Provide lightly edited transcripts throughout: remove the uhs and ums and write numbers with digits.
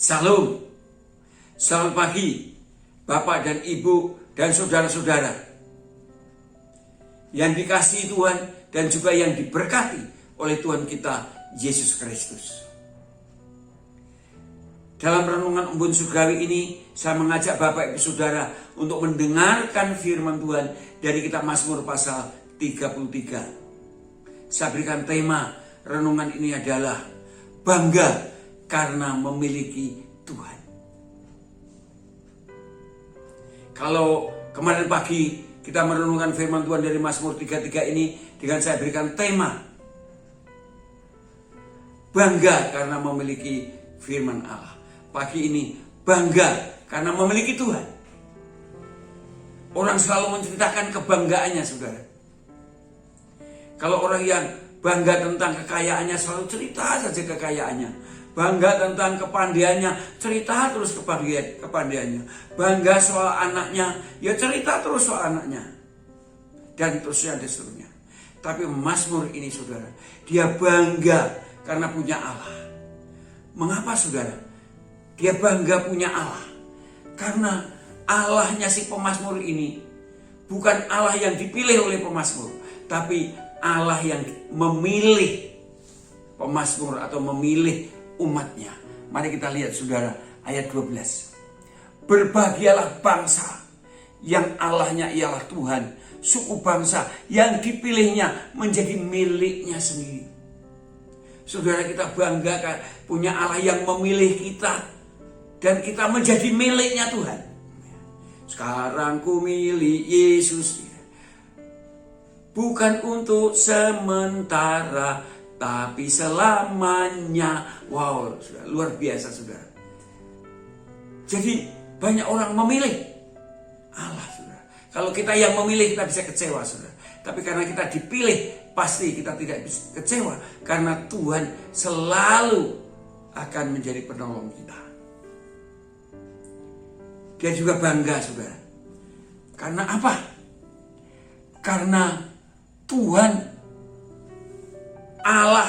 Salam, selamat pagi Bapak dan Ibu dan saudara-saudara yang dikasihi Tuhan dan juga yang diberkati oleh Tuhan kita Yesus Kristus. Dalam renungan embun surgawi ini, saya mengajak Bapak Ibu Saudara untuk mendengarkan firman Tuhan dari kitab Mazmur pasal 33. Saya berikan tema renungan ini adalah bangga karena memiliki Tuhan. Kalau kemarin pagi kita merenungkan firman Tuhan dari Mazmur 33 ini dengan saya berikan tema bangga karena memiliki firman Allah. Pagi ini bangga karena memiliki Tuhan. Orang selalu menceritakan kebanggaannya, saudara. Kalau orang yang bangga tentang kekayaannya selalu cerita saja kekayaannya. Bangga tentang kepandaiannya, cerita terus kepandaiannya. Bangga soal anaknya, ya cerita terus soal anaknya. Dan terusnya dan seterusnya. Tapi Mazmur ini, saudara, dia bangga karena punya Allah. Mengapa, saudara? Dia bangga punya Allah. Karena Allahnya si pemazmur ini bukan Allah yang dipilih oleh pemazmur, tapi Allah yang memilih pemazmur atau memilih umatnya. Mari kita lihat, saudara, ayat 12. Berbahagialah bangsa yang Allahnya ialah Tuhan, suku bangsa yang dipilihnya menjadi miliknya sendiri. Saudara, kita bangga punya Allah yang memilih kita dan kita menjadi miliknya Tuhan. Sekarang ku milik Yesus, bukan untuk sementara, tapi selamanya. Wow, luar biasa, saudara. Jadi banyak orang memilih Allah, saudara. Kalau kita yang memilih, kita bisa kecewa, saudara. Tapi karena kita dipilih, pasti kita tidak bisa kecewa. Karena Tuhan selalu akan menjadi penolong kita. Dia juga bangga, saudara. Karena apa? Karena Tuhan Allah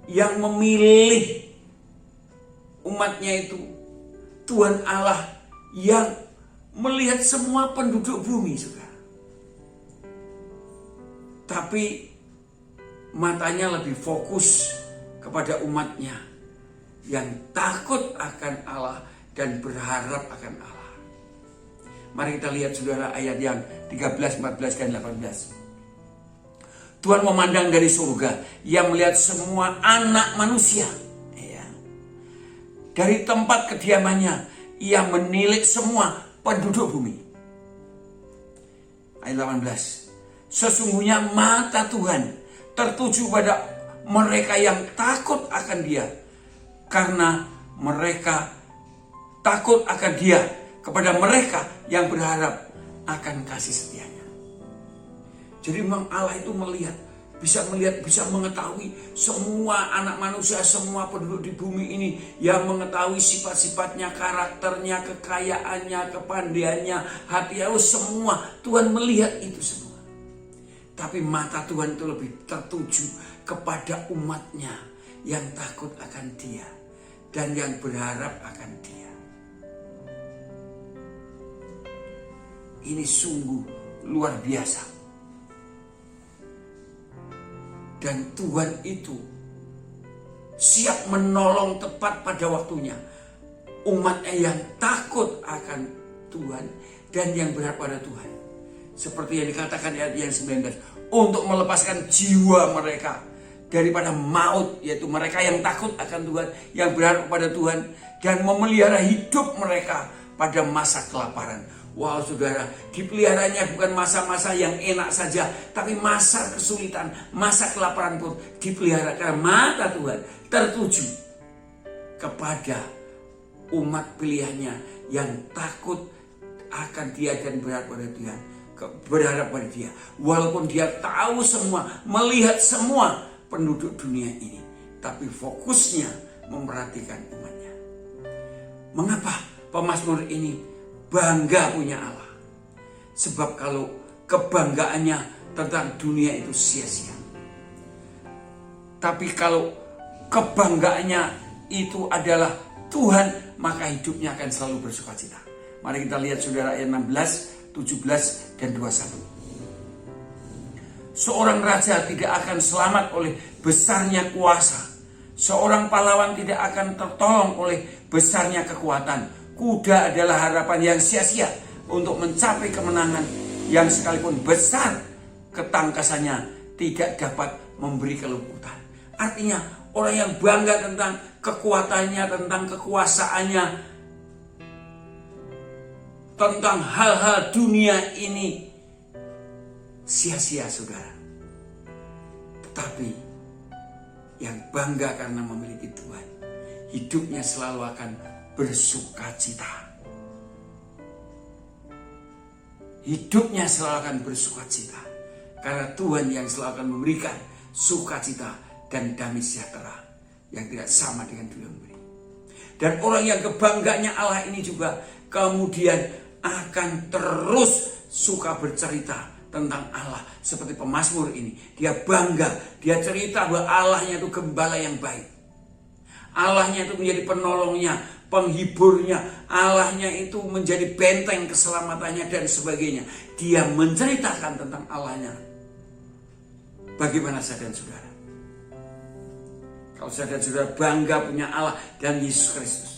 yang memilih umatnya itu. Tuhan Allah yang melihat semua penduduk bumi, saudara. Tapi matanya lebih fokus kepada umatnya yang takut akan Allah dan berharap akan Allah. Mari kita lihat, saudara, ayat yang 13, 14, dan 18. Tuhan memandang dari surga, Ia melihat semua anak manusia. Ya. Dari tempat kediamannya, Ia menilik semua penduduk bumi. Ayat 18. Sesungguhnya mata Tuhan tertuju pada mereka yang takut akan Dia, karena mereka takut akan Dia, kepada mereka yang berharap akan kasih setianya. Jadi memang Allah itu bisa mengetahui semua anak manusia, semua penduduk di bumi ini, yang mengetahui sifat-sifatnya, karakternya, kekayaannya, kepandaiannya, hatinya, semua. Tuhan melihat itu semua. Tapi mata Tuhan itu lebih tertuju kepada umatnya yang takut akan Dia dan yang berharap akan Dia. Ini sungguh luar biasa. Dan Tuhan itu siap menolong tepat pada waktunya umatnya yang takut akan Tuhan dan yang berharap pada Tuhan. Seperti yang dikatakan ayat yang 19, untuk melepaskan jiwa mereka daripada maut, yaitu mereka yang takut akan Tuhan, yang berharap pada Tuhan, dan memelihara hidup mereka pada masa kelaparan. Wow, saudara, dipeliharanya bukan masa-masa yang enak saja, tapi masa kesulitan, masa kelaparan pun dipelihara. Karena mata Tuhan tertuju kepada umat pilihannya yang takut akan Dia dan berharap pada Tuhan, berharap pada Dia. Walaupun Dia tahu semua, melihat semua penduduk dunia ini, tapi fokusnya memperhatikan umatnya. Mengapa pemazmur ini bangga punya Allah? Sebab kalau kebanggaannya tentang dunia itu sia-sia. Tapi kalau kebanggaannya itu adalah Tuhan, maka hidupnya akan selalu bersukacita. Mari kita lihat saudara ayat 16, 17, dan 21. Seorang raja tidak akan selamat oleh besarnya kuasa. Seorang pahlawan tidak akan tertolong oleh besarnya kekuatan. Kuda adalah harapan yang sia-sia untuk mencapai kemenangan yang sekalipun besar ketangkasannya tidak dapat memberi kelumputan. Artinya orang yang bangga tentang kekuatannya, tentang kekuasaannya, tentang hal-hal dunia ini sia-sia saudara. Tetapi yang bangga karena memiliki Tuhan, hidupnya selalu akan bersukacita. Hidupnya selalu akan bersukacita. Karena Tuhan yang selalu akan memberikan sukacita dan damai sejahtera yang tidak sama dengan dunia memberi. Dan orang yang kebanggaannya Allah ini juga kemudian akan terus suka bercerita tentang Allah. Seperti pemazmur ini, dia bangga, dia cerita bahwa Allahnya itu gembala yang baik. Allahnya itu menjadi penolongnya, penghiburnya. Allahnya itu menjadi benteng keselamatannya dan sebagainya. Dia menceritakan tentang Allahnya. Bagaimana saya dan saudara? Kalau saya dan saudara bangga punya Allah dan Yesus Kristus,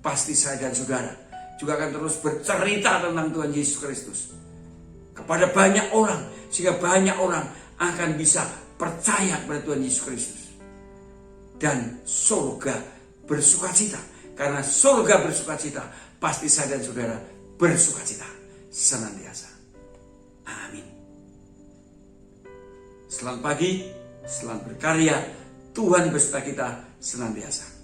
pasti saya dan saudara juga akan terus bercerita tentang Tuhan Yesus Kristus kepada banyak orang, sehingga banyak orang akan bisa percaya kepada Tuhan Yesus Kristus. Dan surga bersukacita. Karena surga bersukacita, pasti saya dan saudara bersukacita senantiasa. Amin. Selamat pagi, selamat berkarya. Tuhan beserta kita senantiasa.